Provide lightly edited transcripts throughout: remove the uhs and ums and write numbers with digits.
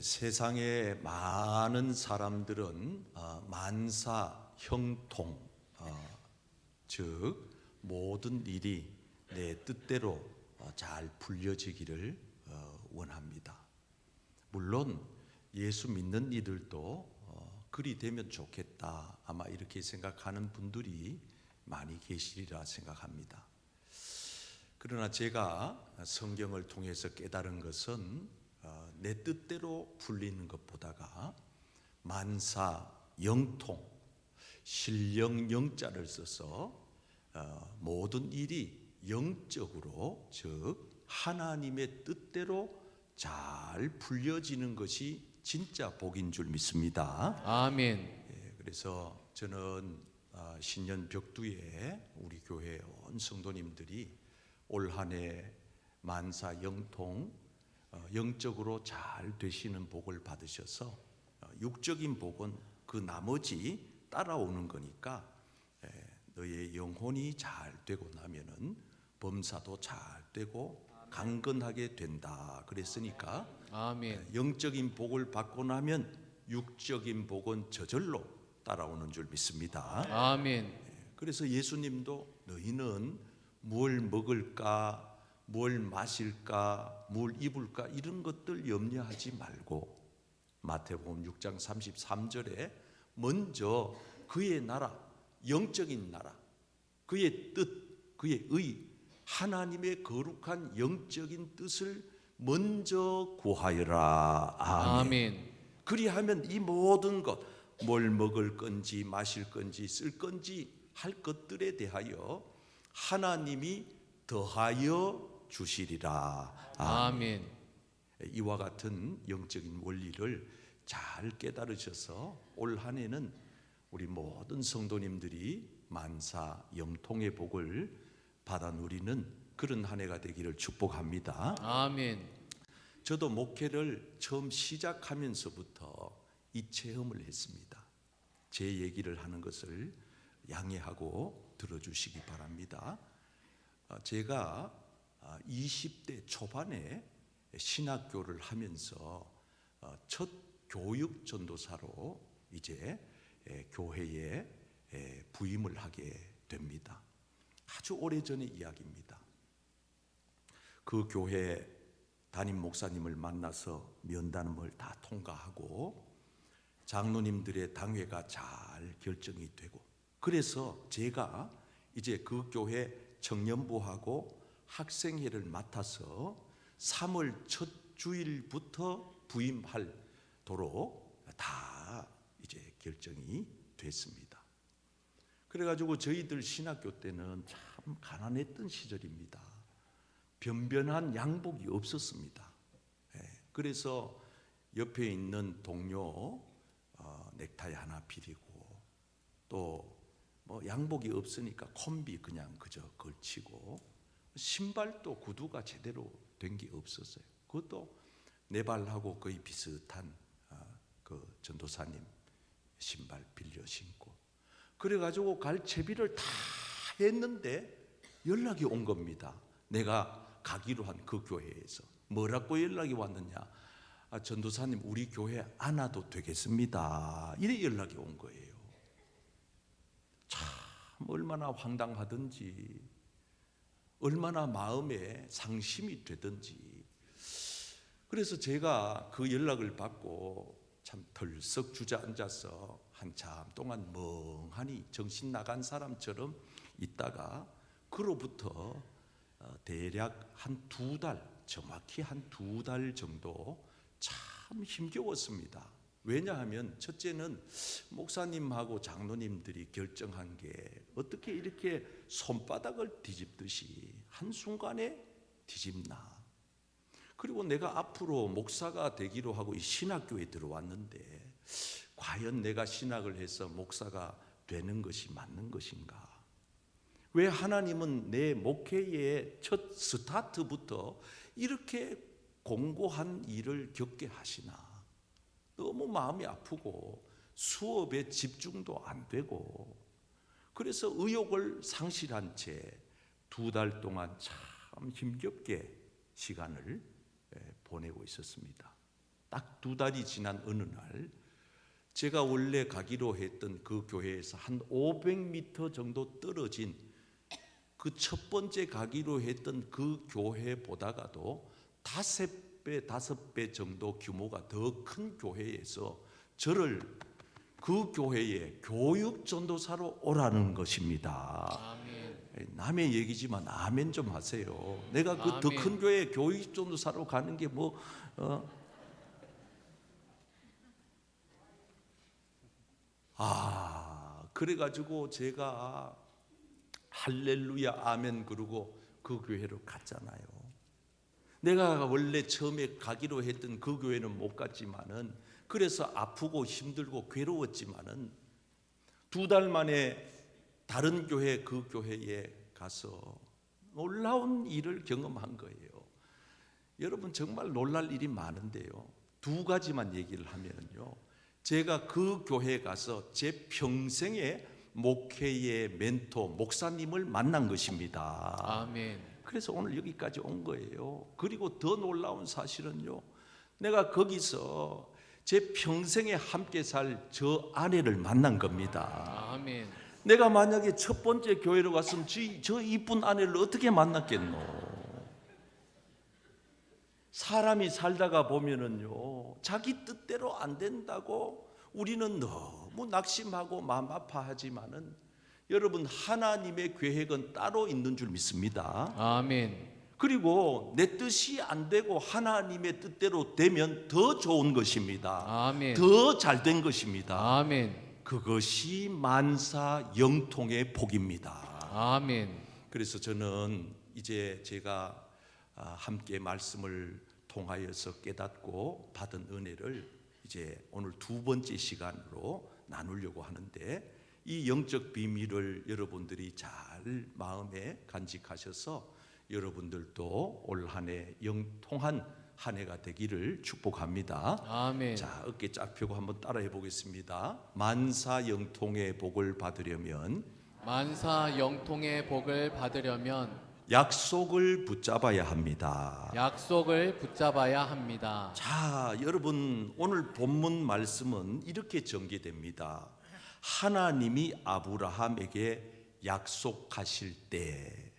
세상의 많은 사람들은 만사 형통, 즉 모든 일이 내 뜻대로 잘 풀려지기를 원합니다. 물론 예수 믿는 이들도 그리 되면 좋겠다, 아마 이렇게 생각하는 분들이 많이 계시리라 생각합니다. 그러나 제가 성경을 통해서 깨달은 것은 내 뜻대로 풀리는 것보다가 만사 영통, 신령 영자를 써서 모든 일이 영적으로, 즉 하나님의 뜻대로 잘 풀려지는 것이 진짜 복인 줄 믿습니다. 아멘. 그래서 저는 신년 벽두에 우리 교회 온 성도님들이 올 한 해 만사 영통, 영적으로 잘 되시는 복을 받으셔서 육적인 복은 그 나머지 따라오는 거니까 너의 영혼이 잘 되고 나면은 범사도 잘 되고 강건하게 된다 그랬으니까 아멘. 영적인 복을 받고 나면 육적인 복은 저절로 따라오는 줄 믿습니다. 아멘. 그래서 예수님도 너희는 뭘 먹을까, 뭘 마실까, 뭘 입을까 이런 것들 염려하지 말고 마태복음 6장 33절에 먼저 그의 나라, 영적인 나라, 그의 뜻, 그의 의, 하나님의 거룩한 영적인 뜻을 먼저 구하여라. 아멘. 아멘. 그리하면 이 모든 것, 뭘 먹을 건지 마실 건지 쓸 건지 할 것들에 대하여 하나님이 더하여 주시리라. 아멘. 이와 같은 영적인 원리를 잘 깨달으셔서 올 한 해는 우리 모든 성도님들이 만사 영통의 복을 받아 누리는 그런 한 해가 되기를 축복합니다. 아멘. 저도 목회를 처음 시작하면서부터 이 체험을 했습니다. 제 얘기를 하는 것을 양해하고 들어주시기 바랍니다. 제가 20대 초반에 신학교를 하면서 첫 교육 전도사로 이제 교회에 부임을 하게 됩니다. 아주 오래전의 이야기입니다. 그 교회 담임 목사님을 만나서 면담을 다 통과하고 장로님들의 당회가 잘 결정이 되고, 그래서 제가 이제 그 교회 청년부하고 학생회를 맡아서 3월 첫 주일부터 부임하도록 다 이제 결정이 됐습니다. 그래가지고 저희들 신학교 때는 참 가난했던 시절입니다. 변변한 양복이 없었습니다. 그래서 옆에 있는 동료 넥타이 하나 비리고, 또 뭐 양복이 없으니까 콤비 그냥 그저 걸치고, 신발도 구두가 제대로 된 게 없었어요. 그것도 내 발하고 거의 비슷한 그 전도사님 신발 빌려 신고, 그래가지고 갈 채비를 다 했는데 연락이 온 겁니다. 내가 가기로 한 그 교회에서 뭐라고 연락이 왔느냐, 전도사님 우리 교회 안 와도 되겠습니다, 이래 연락이 온 거예요. 참 얼마나 황당하든지, 얼마나 마음에 상심이 되든지. 그래서 제가 그 연락을 받고 참 덜썩 주저앉아서 한참 동안 멍하니 정신 나간 사람처럼 있다가, 그로부터 대략 한 2달, 정확히 한 2달 정도 참 힘겨웠습니다. 왜냐하면 첫째는 목사님하고 장로님들이 결정한 게 어떻게 이렇게 손바닥을 뒤집듯이 한순간에 뒤집나. 그리고 내가 앞으로 목사가 되기로 하고 이 신학교에 들어왔는데 과연 내가 신학을 해서 목사가 되는 것이 맞는 것인가? 왜 하나님은 내 목회의 첫 스타트부터 이렇게 공고한 일을 겪게 하시나? 너무 마음이 아프고 수업에 집중도 안 되고, 그래서 의욕을 상실한 채 2달 동안 참 힘겹게 시간을 보내고 있었습니다. 딱 2달이 지난 어느 날 제가 원래 가기로 했던 그 교회에서 한 500m 정도 떨어진 그 첫 번째 가기로 했던 그 교회보다가도 5배 정도 규모가 더 큰 교회에서 저를 그 교회에 교육 전도사로 오라는 것입니다. 아멘. 남의 얘기지만 아멘 좀 하세요. 내가 그 더 큰 교회에 교육 전도사로 가는 게 뭐 그래가지고 제가 할렐루야 아멘 그러고 그 교회로 갔잖아요. 내가 원래 처음에 가기로 했던 그 교회는 못 갔지만은 그래서 아프고 힘들고 괴로웠지만은 2달 만에 다른 교회 그 교회에 가서 놀라운 일을 경험한 거예요. 여러분 정말 놀랄 일이 많은데요. 2가지만 얘기를 하면요. 제가 그 교회에 가서 제 평생의 목회의 멘토 목사님을 만난 것입니다. 아멘. 그래서 오늘 여기까지 온 거예요. 그리고 더 놀라운 사실은요. 내가 거기서 제 평생에 함께 살 저 아내를 만난 겁니다. 아멘. 내가 만약에 첫 번째 교회로 갔으면 저 이쁜 아내를 어떻게 만났겠노? 사람이 살다가 보면은요, 자기 뜻대로 안 된다고 우리는 너무 낙심하고 마음 아파하지만은 여러분 하나님의 계획은 따로 있는 줄 믿습니다. 아멘. 그리고 내 뜻이 안 되고 하나님의 뜻대로 되면 더 좋은 것입니다. 아멘. 더 잘된 것입니다. 아멘. 그것이 만사 영통의 복입니다. 아멘. 그래서 저는 이제 제가 함께 말씀을 통하여서 깨닫고 받은 은혜를 이제 오늘 2번째 시간으로 나누려고 하는데, 이 영적 비밀을 여러분들이 잘 마음에 간직하셔서 여러분들도 올 한 해 영통한 한 해가 되기를 축복합니다. 아멘. 자, 어깨 쫙 펴고 한번 따라해 보겠습니다. 만사 영통의 복을 받으려면 만사 영통의 복을 받으려면 약속을 붙잡아야 합니다. 약속을 붙잡아야 합니다. 자, 여러분 오늘 본문 말씀은 이렇게 전개됩니다. 하나님이 아브라함에게 약속하실 때,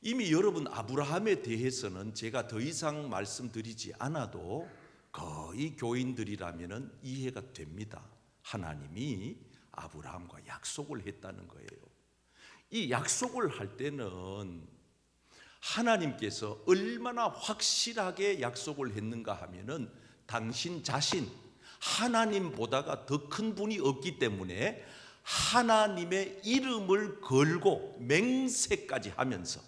이미 여러분 아브라함에 대해서는 제가 더 이상 말씀드리지 않아도 거의 교인들이라면 이해가 됩니다. 하나님이 아브라함과 약속을 했다는 거예요. 이 약속을 할 때는 하나님께서 얼마나 확실하게 약속을 했는가 하면은 당신 자신 하나님보다가 더 큰 분이 없기 때문에 하나님의 이름을 걸고 맹세까지 하면서,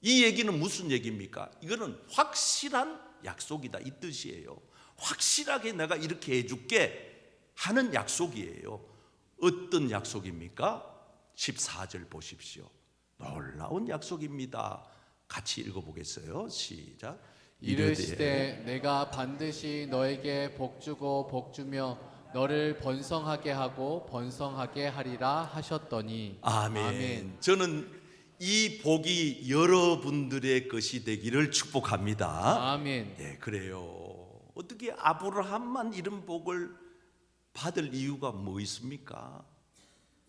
이 얘기는 무슨 얘기입니까? 이거는 확실한 약속이다 이 뜻이에요. 확실하게 내가 이렇게 해줄게 하는 약속이에요. 어떤 약속입니까? 14절 보십시오. 놀라운 약속입니다. 같이 읽어보겠어요. 시작. 이르시되 내가 반드시 너에게 복주고 복주며 너를 번성하게 하고 번성하게 하리라 하셨더니. 아멘. 아멘. 저는 이 복이 여러분들의 것이 되기를 축복합니다. 아멘. 예, 그래요. 어떻게 아브라함만 이런 복을 받을 이유가 뭐 있습니까?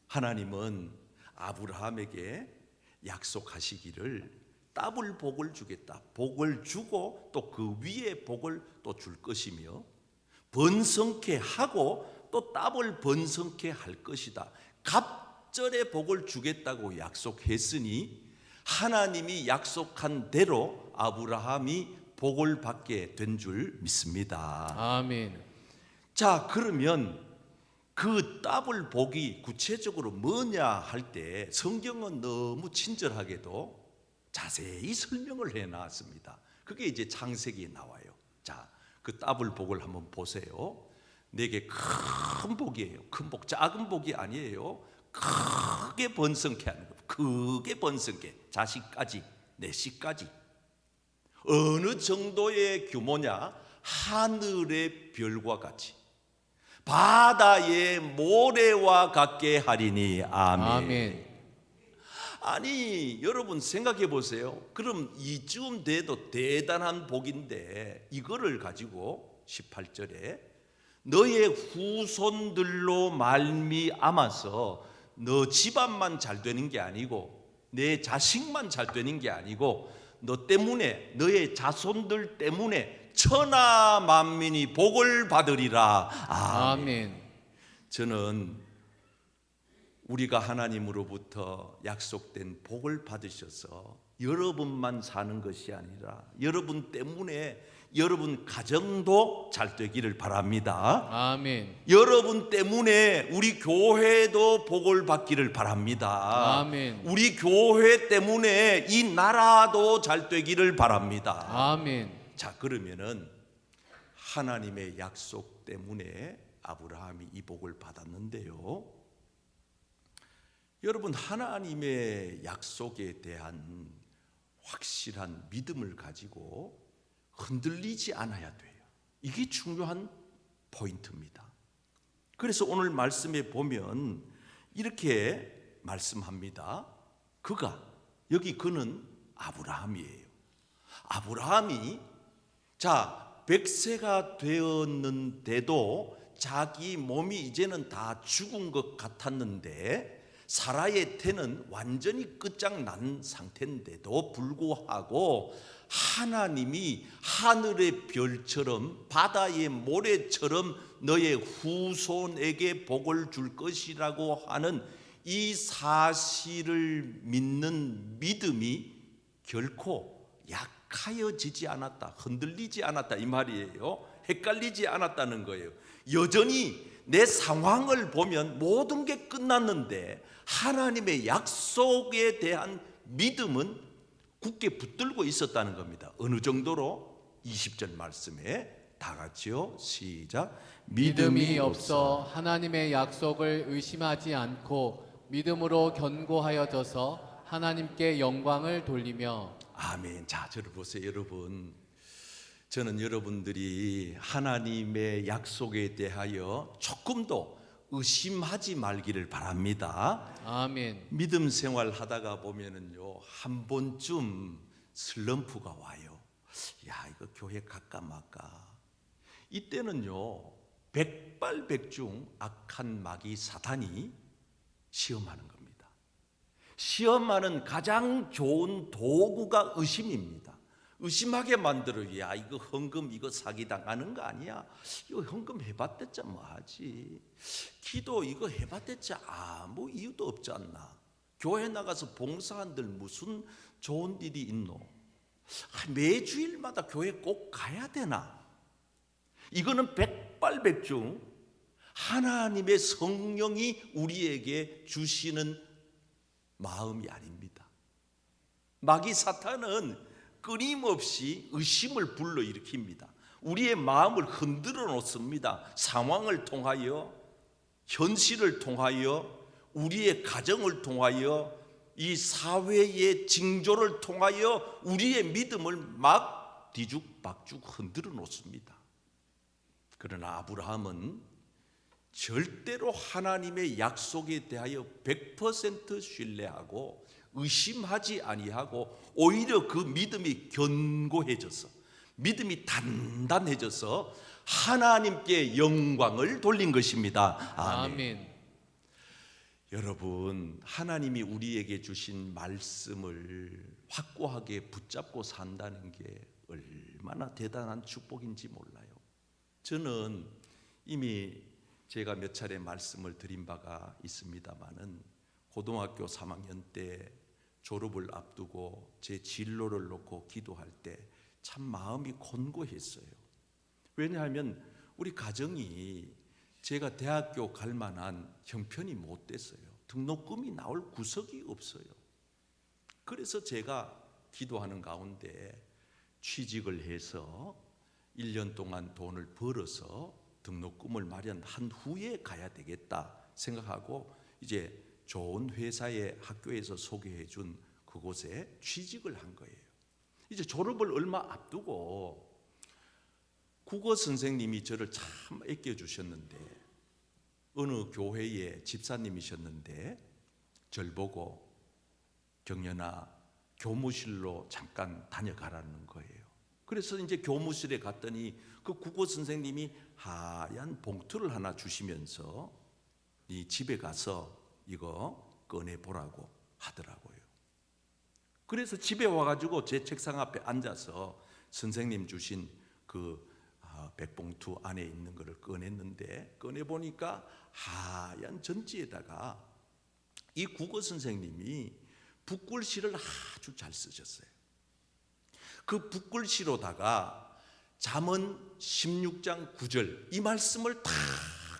하나님은 아브라함에게 약속하시기를 더블 복을 주겠다. 복을 주고 또 그 위에 복을 또 줄 것이며 번성케 하고 또 더블 번성케 할 것이다. 갑절의 복을 주겠다고 약속했으니 하나님이 약속한 대로 아브라함이 복을 받게 된 줄 믿습니다. 아멘. 자, 그러면 그 더블 복이 구체적으로 뭐냐 할 때 성경은 너무 친절하게도 자세히 설명을 해놨습니다. 그게 이제 창세기에 나와요. 자, 그 더블 복을 한번 보세요. 내게 큰 복이에요. 큰 복, 작은 복이 아니에요. 크게 번성케 하는 것. 크게 번성케. 자식까지, 내씨까지. 어느 정도의 규모냐? 하늘의 별과 같이, 바다의 모래와 같게 하리니. 아멘. 아멘. 아니 여러분 생각해 보세요. 그럼 이쯤 돼도 대단한 복인데 이거를 가지고 18절에 너의 후손들로 말미암아서 너 집안만 잘 되는 게 아니고 내 자식만 잘 되는 게 아니고 너 때문에 너의 자손들 때문에 천하 만민이 복을 받으리라. 아멘. 저는 우리가 하나님으로부터 약속된 복을 받으셔서 여러분만 사는 것이 아니라 여러분 때문에 여러분 가정도 잘 되기를 바랍니다. 아멘. 여러분 때문에 우리 교회도 복을 받기를 바랍니다. 아멘. 우리 교회 때문에 이 나라도 잘 되기를 바랍니다. 아멘. 자, 그러면은 하나님의 약속 때문에 아브라함이 이 복을 받았는데요. 여러분, 하나님의 약속에 대한 확실한 믿음을 가지고 흔들리지 않아야 돼요. 이게 중요한 포인트입니다. 그래서 오늘 말씀에 보면 이렇게 말씀합니다. 그는 아브라함이에요. 아브라함이 100세가 되었는데도 자기 몸이 이제는 다 죽은 것 같았는데 사라의 태는 완전히 끝장난 상태인데도 불구하고 하나님이 하늘의 별처럼 바다의 모래처럼 너의 후손에게 복을 줄 것이라고 하는 이 사실을 믿는 믿음이 결코 약하여지지 않았다, 흔들리지 않았다 이 말이에요. 헷갈리지 않았다는 거예요. 여전히 내 상황을 보면 모든 게 끝났는데 하나님의 약속에 대한 믿음은 굳게 붙들고 있었다는 겁니다. 어느 정도로? 20절 말씀에 다 같이요. 시작. 믿음이 없어 하나님의 약속을 의심하지 않고 믿음으로 견고하여져서 하나님께 영광을 돌리며. 아멘. 자, 저를 보세요, 여러분. 저는 여러분들이 하나님의 약속에 대하여 조금도 의심하지 말기를 바랍니다. 아멘. 믿음 생활 하다가 보면은요, 한 번쯤 슬럼프가 와요. 야, 이거 교회 갈까 말까. 이때는요, 백발백중 악한 마귀 사탄이 시험하는 겁니다. 시험하는 가장 좋은 도구가 의심입니다. 의심하게 만들어요. 야, 이거 헌금 이거 사기당하는 거 아니야? 이거 헌금 해봤댔자 뭐하지? 기도 이거 해봤댔자 아무 이유도 없지 않나? 교회 나가서 봉사한들 무슨 좋은 일이 있노? 매주일마다 교회 꼭 가야 되나? 이거는 백발백중 하나님의 성령이 우리에게 주시는 마음이 아닙니다. 마귀 사탄은 끊임없이 의심을 불러일으킵니다. 우리의 마음을 흔들어 놓습니다. 상황을 통하여, 현실을 통하여, 우리의 가정을 통하여, 이 사회의 징조를 통하여 우리의 믿음을 막 뒤죽박죽 흔들어 놓습니다. 그러나 아브라함은 절대로 하나님의 약속에 대하여 100% 신뢰하고 의심하지 아니하고 오히려 그 믿음이 견고해져서 믿음이 단단해져서 하나님께 영광을 돌린 것입니다. 아멘. 아멘. 여러분, 하나님이 우리에게 주신 말씀을 확고하게 붙잡고 산다는 게 얼마나 대단한 축복인지 몰라요. 저는 이미 제가 몇 차례 말씀을 드린 바가 있습니다마는 고등학교 3학년 때 졸업을 앞두고 제 진로를 놓고 기도할 때 참 마음이 곤고했어요. 왜냐하면 우리 가정이 제가 대학교 갈 만한 형편이 못 됐어요. 등록금이 나올 구석이 없어요. 그래서 제가 기도하는 가운데 취직을 해서 1년 동안 돈을 벌어서 등록금을 마련한 후에 가야 되겠다 생각하고 이제 좋은 회사에 학교에서 소개해 준 그곳에 취직을 한 거예요. 이제 졸업을 얼마 앞두고 국어 선생님이 저를 참 아껴 주셨는데 어느 교회의 집사님이셨는데 절 보고 경연아 교무실로 잠깐 다녀가라는 거예요. 그래서 이제 교무실에 갔더니 그 국어 선생님이 하얀 봉투를 하나 주시면서 이 집에 가서 이거 꺼내 보라고 하더라고요. 그래서 집에 와가지고 제 책상 앞에 앉아서 선생님 주신 그 백봉투 안에 있는 것을 꺼냈는데, 꺼내 보니까 하얀 전지에다가 이 국어 선생님이 붓글씨를 아주 잘 쓰셨어요. 그 붓글씨로다가 잠언 16장 9절 이 말씀을 탁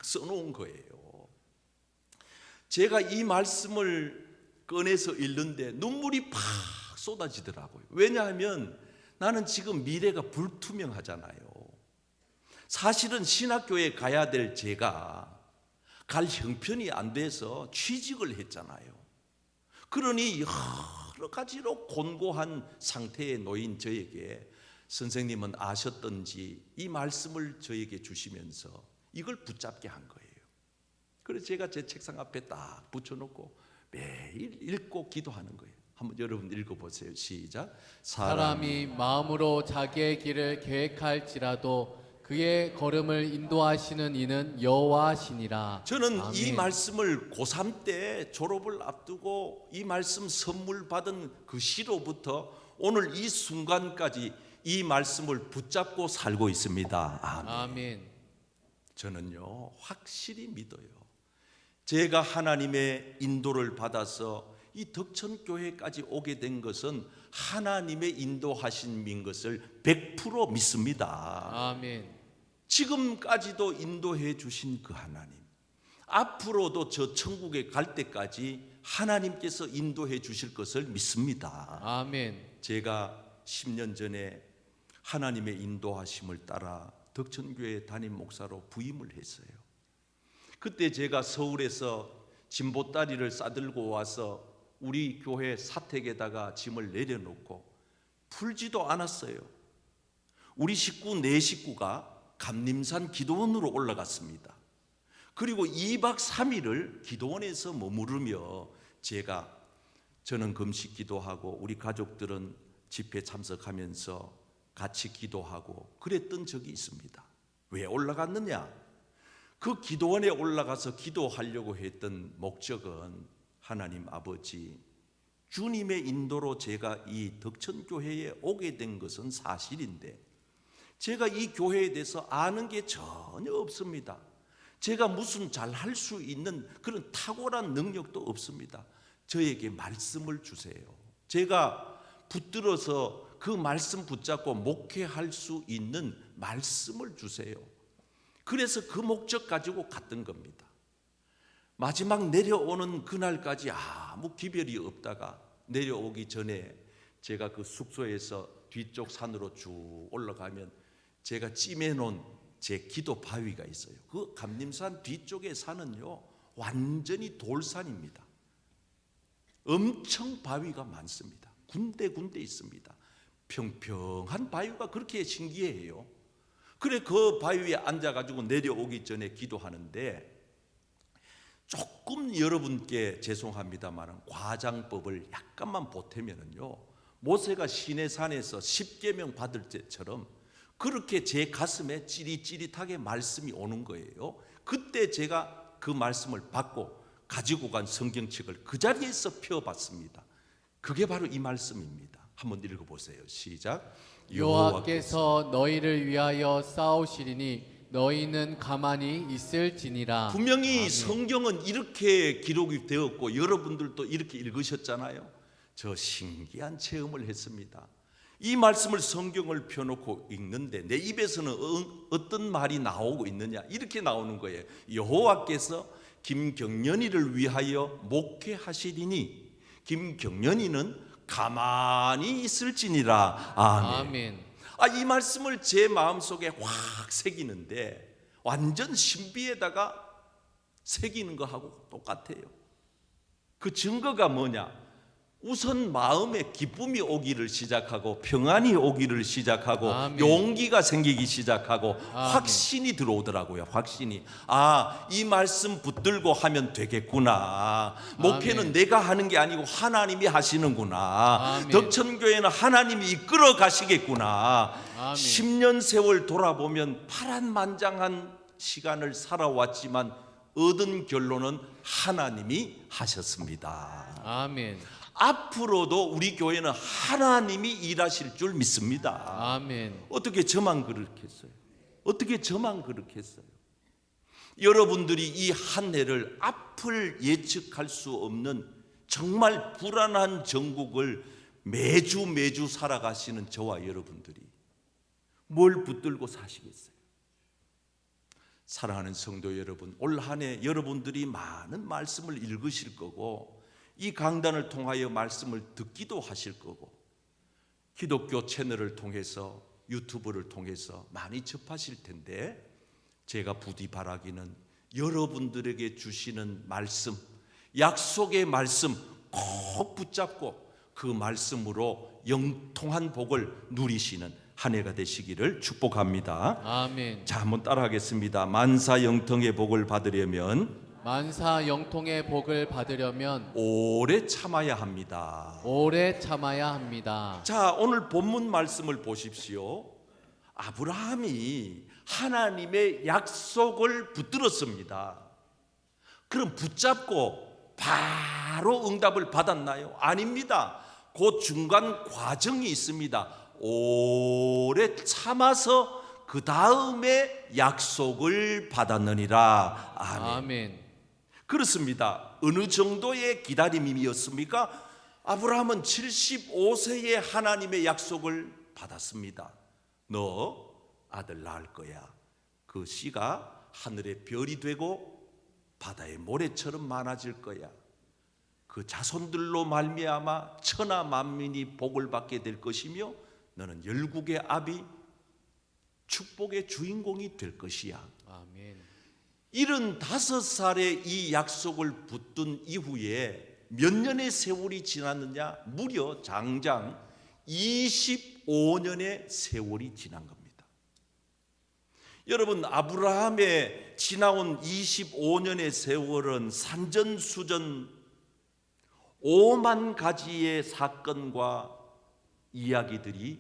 써놓은 거예요. 제가 이 말씀을 꺼내서 읽는데 눈물이 팍 쏟아지더라고요. 왜냐하면 나는 지금 미래가 불투명하잖아요. 사실은 신학교에 가야 될 제가 갈 형편이 안 돼서 취직을 했잖아요. 그러니 여러 가지로 곤고한 상태에 놓인 저에게 선생님은 아셨던지 이 말씀을 저에게 주시면서 이걸 붙잡게 한 거예요. 그래서 제가 제 책상 앞에 딱 붙여놓고 매일 읽고 기도하는 거예요. 한번 여러분 읽어보세요. 시작. 사람이 마음으로 자기의 길을 계획할지라도 그의 걸음을 인도하시는 이는 여호와시니라. 저는 아멘. 이 말씀을 고3 때 졸업을 앞두고 이 말씀 선물 받은 그 시로부터 오늘 이 순간까지 이 말씀을 붙잡고 살고 있습니다. 아멘. 아멘. 저는요 확실히 믿어요. 제가 하나님의 인도를 받아서 이 덕천교회까지 오게 된 것은 하나님의 인도하신 민 것을 100% 믿습니다. 아멘. 지금까지도 인도해 주신 그 하나님, 앞으로도 저 천국에 갈 때까지 하나님께서 인도해 주실 것을 믿습니다. 아멘. 제가 10년 전에 하나님의 인도하심을 따라 덕천교회 담임 목사로 부임을 했어요. 그때 제가 서울에서 진보다리를 싸들고 와서 우리 교회 사택에다가 짐을 내려놓고 풀지도 않았어요. 우리 식구 4식구가 감림산 기도원으로 올라갔습니다. 그리고 2박 3일을 기도원에서 머무르며 저는 금식 기도하고 우리 가족들은 집회 참석하면서 같이 기도하고 그랬던 적이 있습니다. 왜 올라갔느냐? 그 기도원에 올라가서 기도하려고 했던 목적은 하나님 아버지, 주님의 인도로 제가 이 덕천교회에 오게 된 것은 사실인데 제가 이 교회에 대해서 아는 게 전혀 없습니다. 제가 무슨 잘할 수 있는 그런 탁월한 능력도 없습니다. 저에게 말씀을 주세요. 제가 붙들어서 그 말씀 붙잡고 목회할 수 있는 말씀을 주세요. 그래서 그 목적 가지고 갔던 겁니다. 마지막 내려오는 그날까지 아무 기별이 없다가 내려오기 전에 제가 그 숙소에서 뒤쪽 산으로 쭉 올라가면 제가 찜해놓은 제 기도 바위가 있어요. 그 감림산 뒤쪽의 산은요 완전히 돌산입니다. 엄청 바위가 많습니다. 군데군데 있습니다. 평평한 바위가 그렇게 신기해요. 그래 그 바위에 앉아가지고 내려오기 전에 기도하는데 조금 여러분께 죄송합니다만 과장법을 약간만 보태면은요 모세가 시내산에서 10계명 받을 때처럼 그렇게 제 가슴에 찌릿찌릿하게 말씀이 오는 거예요. 그때 제가 그 말씀을 받고 가지고 간 성경책을 그 자리에서 펴봤습니다. 그게 바로 이 말씀입니다. 한번 읽어보세요. 시작. 여호와께서 너희를 위하여 싸우시리니 너희는 가만히 있을지니라. 분명히 아멘. 성경은 이렇게 기록이 되었고 여러분들도 이렇게 읽으셨잖아요. 저 신기한 체험을 했습니다. 이 말씀을 성경을 펴놓고 읽는데 내 입에서는 어떤 말이 나오고 있느냐 이렇게 나오는 거예요. 여호와께서 김경련이를 위하여 목회하시리니 김경련이는 가만히 있을지니라. 아멘. 아멘. 이 말씀을 제 마음속에 확 새기는데 완전 신비에다가 새기는 거하고 똑같아요. 그 증거가 뭐냐? 우선 마음에 기쁨이 오기를 시작하고 평안이 오기를 시작하고 아멘. 용기가 생기기 시작하고 아멘. 확신이 들어오더라고요. 확신이. 이 말씀 붙들고 하면 되겠구나. 목회는 아멘. 내가 하는 게 아니고 하나님이 하시는구나. 아멘. 덕천교회는 하나님이 이끌어 가시겠구나. 아멘. 10년 세월 돌아보면 파란만장한 시간을 살아왔지만 얻은 결론은 하나님이 하셨습니다. 아멘. 앞으로도 우리 교회는 하나님이 일하실 줄 믿습니다. 아멘. 어떻게 저만 그렇게 했어요? 어떻게 저만 그렇게 했어요? 여러분들이 이 한 해를 앞을 예측할 수 없는 정말 불안한 전국을 매주 살아가시는 저와 여러분들이 뭘 붙들고 사시겠어요? 사랑하는 성도 여러분, 올 한 해 여러분들이 많은 말씀을 읽으실 거고 이 강단을 통하여 말씀을 듣기도 하실 거고 기독교 채널을 통해서 유튜브를 통해서 많이 접하실 텐데 제가 부디 바라기는 여러분들에게 주시는 말씀, 약속의 말씀 꼭 붙잡고 그 말씀으로 영통한 복을 누리시는 한 해가 되시기를 축복합니다. 아멘. 자, 한번 따라하겠습니다. 만사 영통의 복을 받으려면 만사 영통의 복을 받으려면 오래 참아야 합니다. 오래 참아야 합니다. 자, 오늘 본문 말씀을 보십시오. 아브라함이 하나님의 약속을 붙들었습니다. 그럼 붙잡고 바로 응답을 받았나요? 아닙니다. 그 중간 과정이 있습니다. 오래 참아서 그 다음에 약속을 받았느니라. 아멘. 아멘. 그렇습니다. 어느 정도의 기다림이었습니까? 아브라함은 75세에 하나님의 약속을 받았습니다. 너 아들 낳을 거야. 그 씨가 하늘의 별이 되고 바다의 모래처럼 많아질 거야. 그 자손들로 말미암아 천하 만민이 복을 받게 될 것이며 너는 열국의 아비, 축복의 주인공이 될 것이야. 아멘. 75살에 이 약속을 붙든 이후에 몇 년의 세월이 지났느냐? 무려 장장 25년의 세월이 지난 겁니다. 여러분, 아브라함의 지나온 25년의 세월은 산전수전 5만 가지의 사건과 이야기들이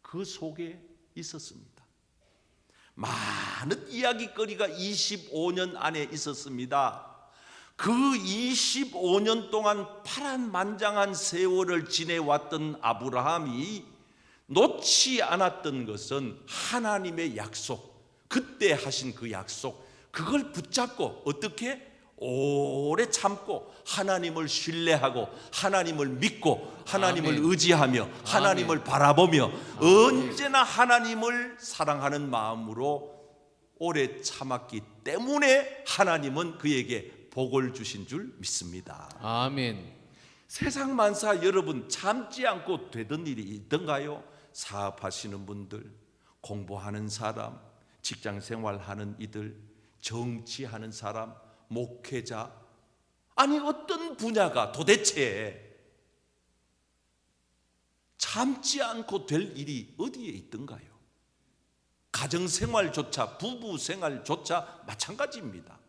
그 속에 있었습니다. 많은 이야기거리가 25년 안에 있었습니다. 그 25년 동안 파란만장한 세월을 지내왔던 아브라함이 놓지 않았던 것은 하나님의 약속, 그때 하신 그 약속, 그걸 붙잡고 어떻게 오래 참고 하나님을 신뢰하고 하나님을 믿고 하나님을 아멘. 의지하며 하나님을 아멘. 바라보며 아멘. 언제나 하나님을 사랑하는 마음으로 오래 참았기 때문에 하나님은 그에게 복을 주신 줄 믿습니다. 아멘. 세상 만사 여러분 참지 않고 되던 일이 있던가요? 사업하시는 분들, 공부하는 사람, 직장생활하는 이들, 정치하는 사람, 목회자, 아니 어떤 분야가 도대체 참지 않고 될 일이 어디에 있던가요? 가정생활조차, 부부생활조차 마찬가지입니다.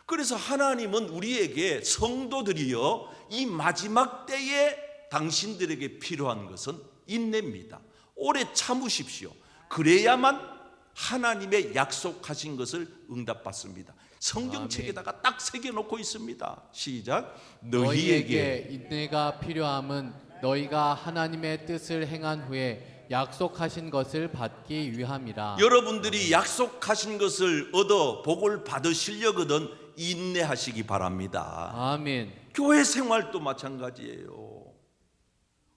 그래서 하나님은 우리에게 성도들이여 이 마지막 때에 당신들에게 필요한 것은 인내입니다. 오래 참으십시오. 그래야만 하나님의 약속하신 것을 응답받습니다. 성경책에다가 딱 새겨놓고 있습니다. 시작. 너희에게 인내가 필요함은 너희가 하나님의 뜻을 행한 후에 약속하신 것을 받기 위함이라. 여러분들이 약속하신 것을 얻어 복을 받으시려거든 인내하시기 바랍니다. 아멘. 교회 생활도 마찬가지예요.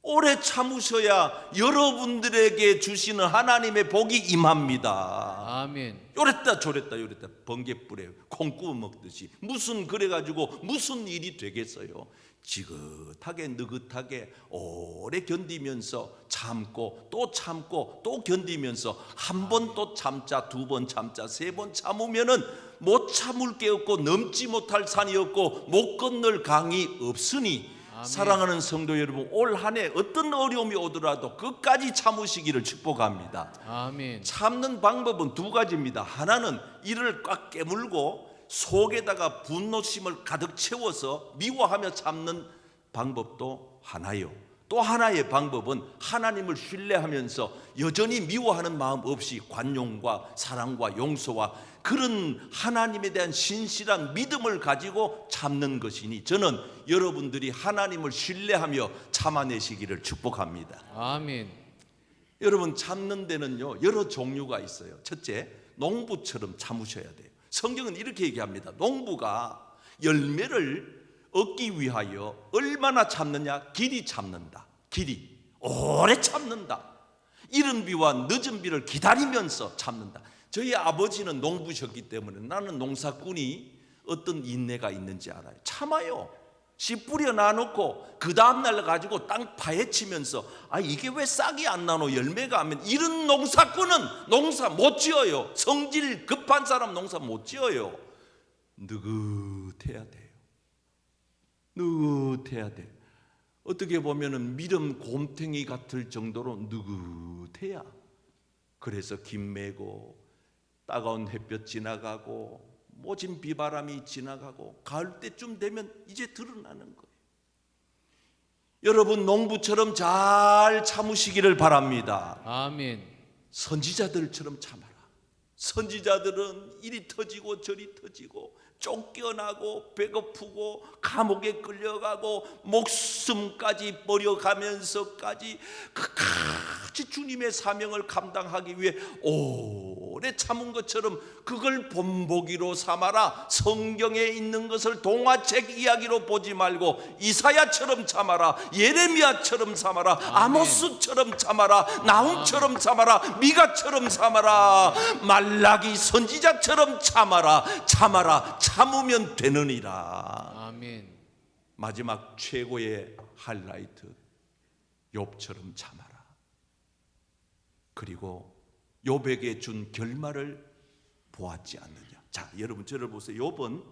오래 참으셔야 여러분들에게 주시는 하나님의 복이 임합니다. 아멘. 요랬다 저랬다 번개불에 콩 구워 먹듯이 무슨 그래가지고 무슨 일이 되겠어요. 지긋하게 느긋하게 오래 견디면서 참고 또 견디면서 한 번 또 참자, 두 번 참자, 세 번 참으면은 못 참을 게 없고 넘지 못할 산이 없고 못 건널 강이 없으니 사랑하는 성도 여러분, 올 한 해 어떤 어려움이 오더라도 끝까지 참으시기를 축복합니다. 아멘. 참는 방법은 두 가지입니다. 하나는 이를 꽉 깨물고 속에다가 분노심을 가득 채워서 미워하며 참는 방법도 하나요. 또 하나의 방법은 하나님을 신뢰하면서 여전히 미워하는 마음 없이 관용과 사랑과 용서와 그런 하나님에 대한 신실한 믿음을 가지고 참는 것이니, 저는 여러분들이 하나님을 신뢰하며 참아내시기를 축복합니다. 아멘. 여러분, 참는 데는요 여러 종류가 있어요. 첫째, 농부처럼 참으셔야 돼요. 성경은 이렇게 얘기합니다. 농부가 열매를 얻기 위하여 얼마나 참느냐? 길이 참는다. 길이 오래 참는다. 이른 비와 늦은 비를 기다리면서 참는다. 저희 아버지는 농부셨기 때문에 나는 농사꾼이 어떤 인내가 있는지 알아요. 참아요. 씨 뿌려 놔놓고 그 다음날 가지고 땅 파헤치면서 이게 왜 싹이 안 나노, 열매가 안 면, 이런 농사꾼은 농사 못 지어요. 성질 급한 사람 농사 못 지어요. 느긋해야 돼요. 느긋해야 돼. 어떻게 보면은 미름 곰탱이 같을 정도로 느긋해야. 그래서 김 매고 따가운 햇볕 지나가고 모진 비바람이 지나가고 가을 때쯤 되면 이제 드러나는 거예요. 여러분, 농부처럼 잘 참으시기를 바랍니다. 아멘. 선지자들처럼 참아라. 선지자들은 이리 터지고 저리 터지고 쫓겨나고 배고프고 감옥에 끌려가고 목숨까지 버려가면서까지 끝까지 주님의 사명을 감당하기 위해 오래 참은 것처럼 그걸 본보기로 삼아라. 성경에 있는 것을 동화책 이야기로 보지 말고 이사야처럼 참아라. 예레미야처럼 참아라. 아모스처럼 참아라. 나훔처럼 참아라. 미가처럼 참아라. 말라기 선지자처럼 참아라. 참아라. 참으면 되느니라. 아멘. 마지막 최고의 하이라이트, 욥처럼 참아라. 그리고 욥에게 준 결말을 보았지 않느냐. 자, 여러분 저를 보세요. 욥은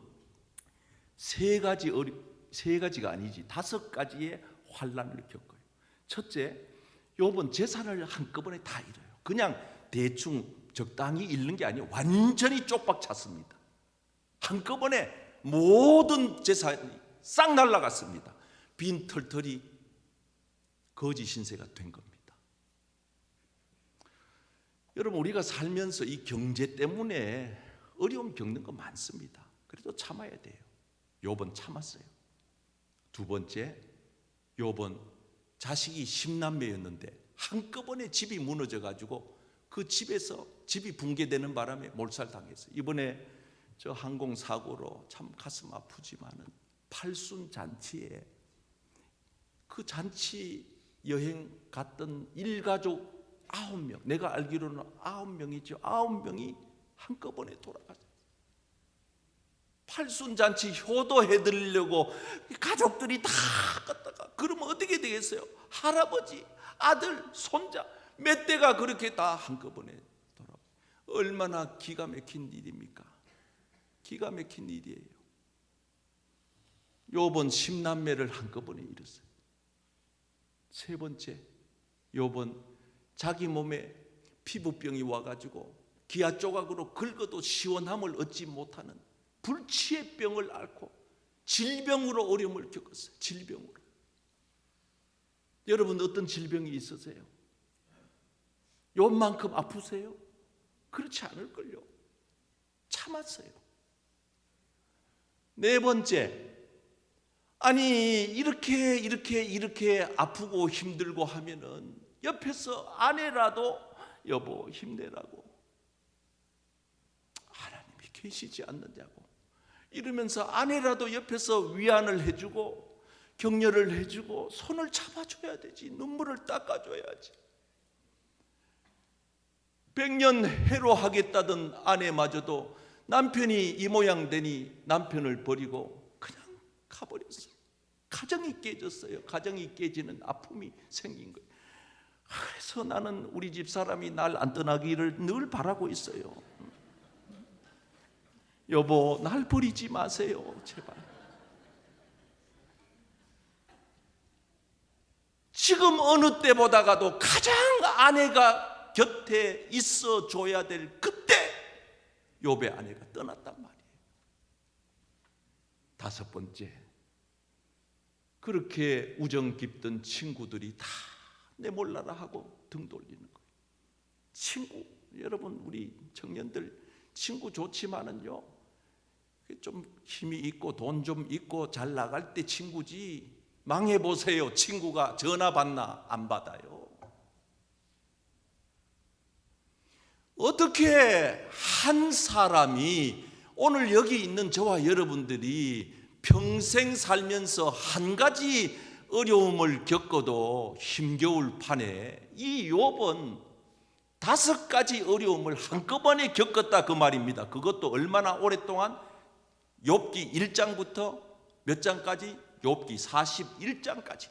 세 가지가 아니지 5가지의 환난을 겪어요. 첫째, 욥은 재산을 한꺼번에 다 잃어요. 그냥 대충 적당히 잃는 게 아니에요. 완전히 쪽박 찼습니다. 한꺼번에 모든 재산이 싹 날아갔습니다. 빈 털털이 거지 신세가 된 겁니다. 여러분, 우리가 살면서 이 경제 때문에 어려움 겪는 거 많습니다. 그래도 참아야 돼요. 욥은 참았어요. 두 번째, 욥은 자식이 10남매였는데 한꺼번에 집이 무너져 가지고 그 집에서 집이 붕괴되는 바람에 몰살당했어요. 이번에 저 항공사고로 참 가슴 아프지만은 팔순 잔치에 그 잔치 여행 갔던 일가족 9명, 내가 알기로는 9명이죠. 9명이 한꺼번에 돌아갔어요. 팔순 잔치 효도해드리려고 가족들이 다 갔다가, 그러면 어떻게 되겠어요? 할아버지, 아들, 손자 몇 대가 그렇게 다 한꺼번에 돌아가요. 얼마나 기가 막힌 일입니까? 기가 막힌 일이에요. 욥은 10남매를 한꺼번에 잃었어요. 세 번째, 욥은 자기 몸에 피부병이 와가지고 기아 조각으로 긁어도 시원함을 얻지 못하는 불치의 병을 앓고 질병으로 어려움을 겪었어요. 질병으로. 여러분, 어떤 질병이 있으세요? 욥만큼 아프세요? 그렇지 않을걸요. 참았어요. 네 번째, 아니 이렇게 아프고 힘들고 하면은 옆에서 아내라도 여보 힘내라고, 하나님이 계시지 않느냐고 이러면서 아내라도 옆에서 위안을 해주고 격려를 해주고 손을 잡아줘야 되지. 눈물을 닦아줘야지. 100년 해로하겠다던 아내마저도 남편이 이 모양 되니 남편을 버리고 그냥 가버렸어요. 가정이 깨졌어요. 가정이 깨지는 아픔이 생긴 거예요. 그래서 나는 우리 집 사람이 날 안 떠나기를 늘 바라고 있어요. 여보, 날 버리지 마세요, 제발. 지금 어느 때보다가도 가장 아내가 곁에 있어 줘야 될 그때 욥의 아내가 떠났단 말이에요. 다섯 번째, 그렇게 우정 깊던 친구들이 다 내몰라라 하고 등 돌리는 거예요. 친구, 여러분 우리 청년들 친구 좋지만은요, 좀 힘이 있고 돈 좀 있고 잘 나갈 때 친구지, 망해보세요. 친구가 전화 받나? 안 받아요. 어떻게 한 사람이, 오늘 여기 있는 저와 여러분들이 평생 살면서 한 가지 어려움을 겪어도 힘겨울 판에 이 욥은 5가지 어려움을 한꺼번에 겪었다 그 말입니다. 그것도 얼마나 오랫동안? 욥기 1장부터 몇 장까지? 욥기 41장까지.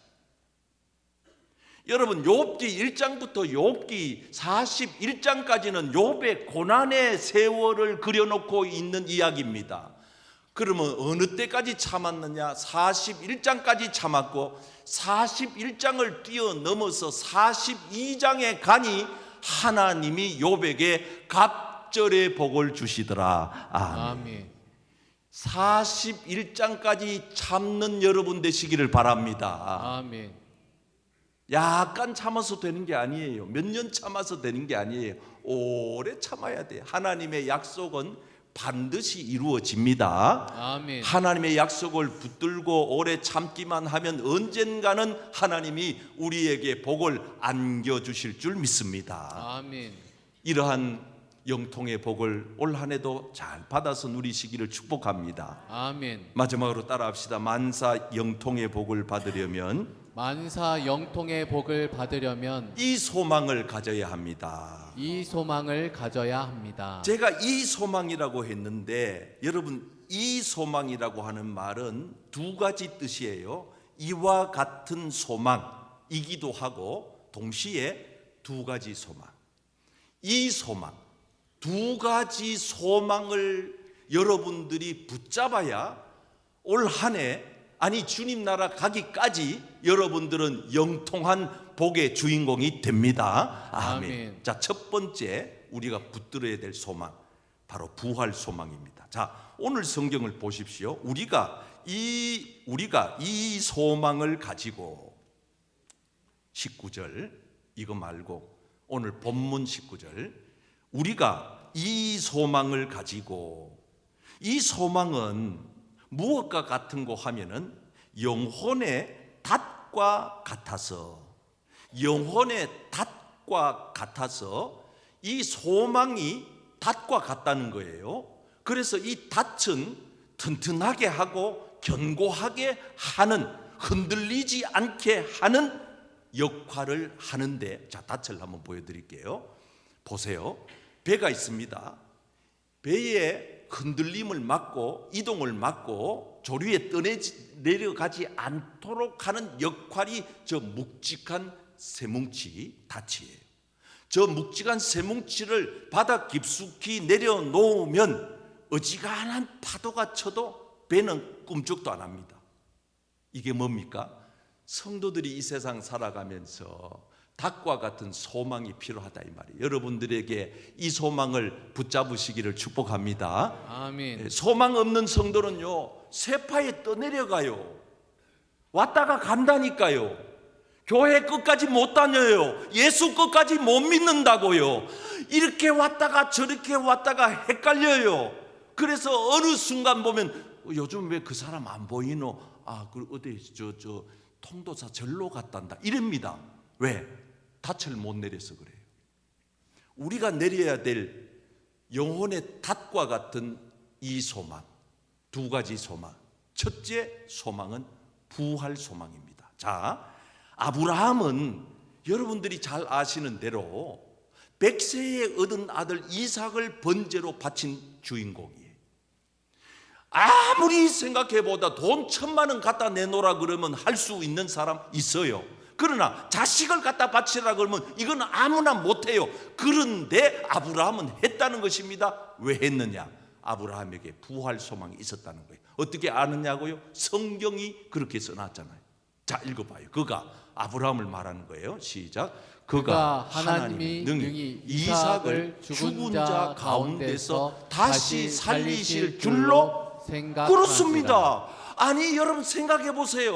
여러분, 욥기 1장부터 욥기 41장까지는 욥의 고난의 세월을 그려놓고 있는 이야기입니다. 그러면 어느 때까지 참았느냐? 41장까지 참았고 41장을 뛰어넘어서 42장에 가니 하나님이 욥에게 갑절의 복을 주시더라. 아멘. 41장까지 참는 여러분 되시기를 바랍니다. 아멘. 약간 참아서 되는 게 아니에요. 몇 년 참아서 되는 게 아니에요. 오래 참아야 돼요. 하나님의 약속은 반드시 이루어집니다. 아멘. 하나님의 약속을 붙들고 오래 참기만 하면 언젠가는 하나님이 우리에게 복을 안겨주실 줄 믿습니다. 아멘. 이러한 영통의 복을 올 한 해도 잘 받아서 누리시기를 축복합니다. 아멘. 마지막으로 따라합시다. 만사 영통의 복을 받으려면 만사 영통의 복을 받으려면 이 소망을 가져야 합니다. 이 소망을 가져야 합니다. 제가 이 소망이라고 했는데, 여러분, 이 소망이라고 하는 말은 2가지 뜻이에요. 이와 같은 소망이기도 하고 동시에 2가지 소망. 이 소망, 2가지 소망을 여러분들이 붙잡아야 올 한 해, 아니 주님 나라 가기까지 여러분들은 영통한 복의 주인공이 됩니다. 아멘. 아멘. 자, 첫 번째 우리가 붙들어야 될 소망, 바로 부활 소망입니다. 자, 오늘 성경을 보십시오. 우리가 이 소망을 가지고 19절, 이거 말고 오늘 본문 19절, 우리가 이 소망을 가지고, 이 소망은 무엇과 같은 거 하면은 영혼의 닷과 같아서, 영혼의 닷과 같아서 이 소망이 닷과 같다는 거예요. 그래서 이 닷은 튼튼하게 하고 견고하게 하는, 흔들리지 않게 하는 역할을 하는데, 자, 닷을 한번 보여드릴게요. 보세요. 배가 있습니다. 배에 흔들림을 막고 이동을 막고 조류에 떠내려가지 않도록 하는 역할이 저 묵직한 쇠뭉치 닷이에요. 저 묵직한 쇠뭉치를 바다 깊숙이 내려놓으면 어지간한 파도가 쳐도 배는 꿈쩍도 안 합니다. 이게 뭡니까? 성도들이 이 세상 살아가면서 닭과 같은 소망이 필요하다 이 말이에요. 여러분들에게 이 소망을 붙잡으시기를 축복합니다. 아멘. 소망 없는 성도는요, 쇠파에 떠내려가요. 왔다가 간다니까요. 교회 끝까지 못 다녀요. 예수 끝까지 못 믿는다고요. 이렇게 왔다가 저렇게 왔다가 헷갈려요. 그래서 어느 순간 보면 요즘 왜 그 사람 안 보이노? 아, 그 어디 저 통도사 절로 갔단다 이럽니다. 왜? 닻을 못 내려서 그래요. 우리가 내려야 될 영혼의 닷과 같은 이 소망, 2가지 소망. 첫째 소망은 부활 소망입니다. 자, 아브라함은 여러분들이 잘 아시는 대로 100세에 얻은 아들 이삭을 번제로 바친 주인공이에요. 아무리 생각해보다 돈 1,000만 원 갖다 내놓으라 그러면 할 수 있는 사람 있어요. 그러나 자식을 갖다 바치라 그러면 이건 아무나 못해요. 그런데 아브라함은 했다는 것입니다. 왜 했느냐? 아브라함에게 부활 소망이 있었다는 거예요. 어떻게 아느냐고요? 성경이 그렇게 써놨잖아요. 자, 읽어봐요. 그가 아브라함을 말하는 거예요. 시작. 그가 하나님이 능히 이삭을 죽은 자 가운데서 다시 살리실 줄로 생각하시라. 그렇습니다. 아니 여러분 생각해 보세요.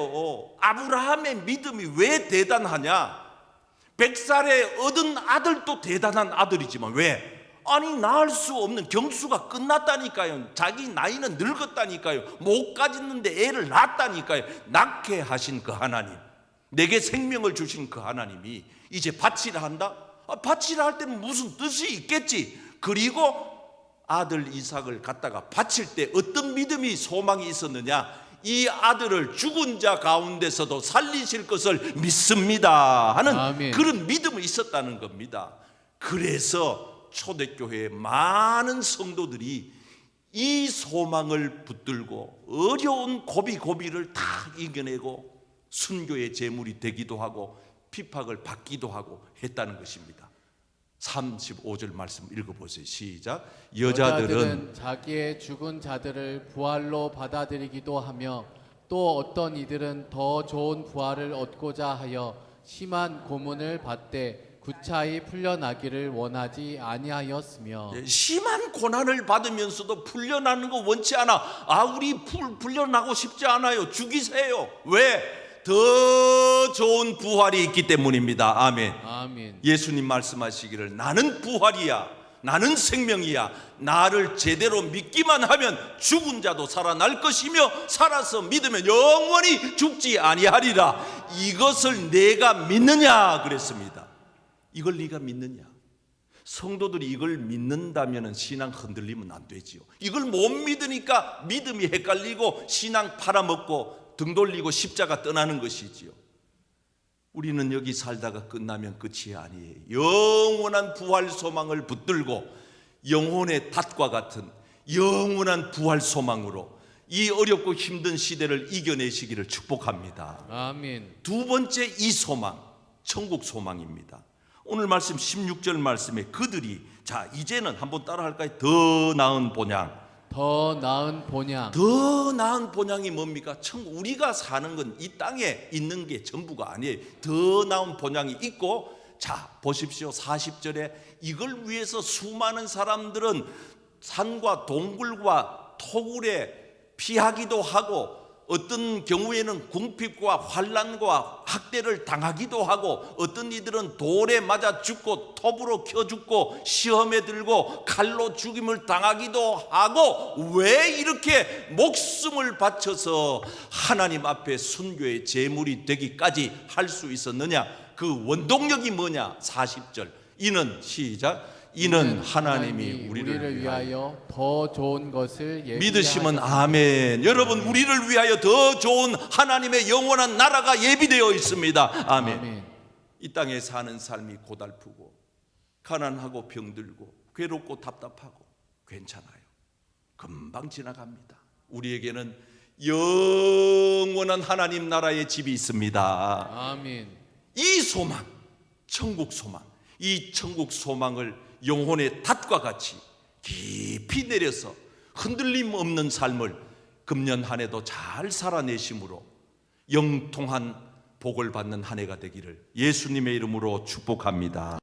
아브라함의 믿음이 왜 대단하냐? 100살에 얻은 아들도 대단한 아들이지만 왜? 아니 낳을 수 없는 경수가 끝났다니까요. 자기 나이는 늙었다니까요. 못 가졌는데 애를 낳았다니까요. 낳게 하신 그 하나님, 내게 생명을 주신 그 하나님이 이제 바치라 한다? 바치라 할 때는 무슨 뜻이 있겠지. 그리고 아들 이삭을 갖다가 바칠 때 어떤 믿음이 소망이 있었느냐? 이 아들을 죽은 자 가운데서도 살리실 것을 믿습니다 하는 아멘. 그런 믿음이 있었다는 겁니다. 그래서 초대교회의 많은 성도들이 이 소망을 붙들고 어려운 고비고비를 다 이겨내고 순교의 제물이 되기도 하고 핍박을 받기도 하고 했다는 것입니다. 35절 말씀 읽어보세요. 시작. 여자들은 자기의 죽은 자들을 부활로 받아들이기도 하며 또 어떤 이들은 더 좋은 부활을 얻고자 하여 심한 고문을 받되 구차히 풀려나기를 원하지 아니하였으며. 심한 고난을 받으면서도 풀려나는 거 원치 않아. 우리 풀려나고 싶지 않아요. 죽이세요. 왜? 더 좋은 부활이 있기 때문입니다. 아멘. 아멘. 예수님 말씀하시기를 나는 부활이야, 나는 생명이야. 나를 제대로 믿기만 하면 죽은 자도 살아날 것이며 살아서 믿으면 영원히 죽지 아니하리라. 이것을 내가 믿느냐 그랬습니다. 이걸 네가 믿느냐? 성도들이 이걸 믿는다면 신앙 흔들리면 안 되지요. 이걸 못 믿으니까 믿음이 헷갈리고 신앙 팔아먹고 등 돌리고 십자가 떠나는 것이지요. 우리는 여기 살다가 끝나면 끝이 아니에요. 영원한 부활 소망을 붙들고 영혼의 닷과 같은 영원한 부활 소망으로 이 어렵고 힘든 시대를 이겨내시기를 축복합니다. 아멘. 두 번째 이 소망, 천국 소망입니다. 오늘 말씀 16절 말씀에 그들이 자 이제는 한번 따라 할까요? 더 나은 본향. 더 나은 본향. 더 나은 본향이 뭡니까? 우리가 사는 건 이 땅에 있는 게 전부가 아니에요. 더 나은 본향이 있고, 자 보십시오. 40절에 이걸 위해서 수많은 사람들은 산과 동굴과 토굴에 피하기도 하고 어떤 경우에는 궁핍과 환난과 학대를 당하기도 하고 어떤 이들은 돌에 맞아 죽고 톱으로 켜 죽고 시험에 들고 칼로 죽임을 당하기도 하고 왜 이렇게 목숨을 바쳐서 하나님 앞에 순교의 제물이 되기까지 할 수 있었느냐? 그 원동력이 뭐냐? 40절 이는 시작 이는 하나님이 우리를 위하여 더 좋은 것을 믿으시면 아멘. 여러분 우리를 위하여 더 좋은 하나님의 영원한 나라가 예비되어 있습니다. 아멘. 이 땅에 사는 삶이 고달프고 가난하고 병들고 괴롭고 답답하고 괜찮아요. 금방 지나갑니다. 우리에게는 영원한 하나님 나라의 집이 있습니다. 아멘. 이 소망, 천국 소망, 이 천국 소망을 영혼의 닷과 같이 깊이 내려서 흔들림 없는 삶을 금년 한 해도 잘 살아내심으로 영통한 복을 받는 한 해가 되기를 예수님의 이름으로 축복합니다.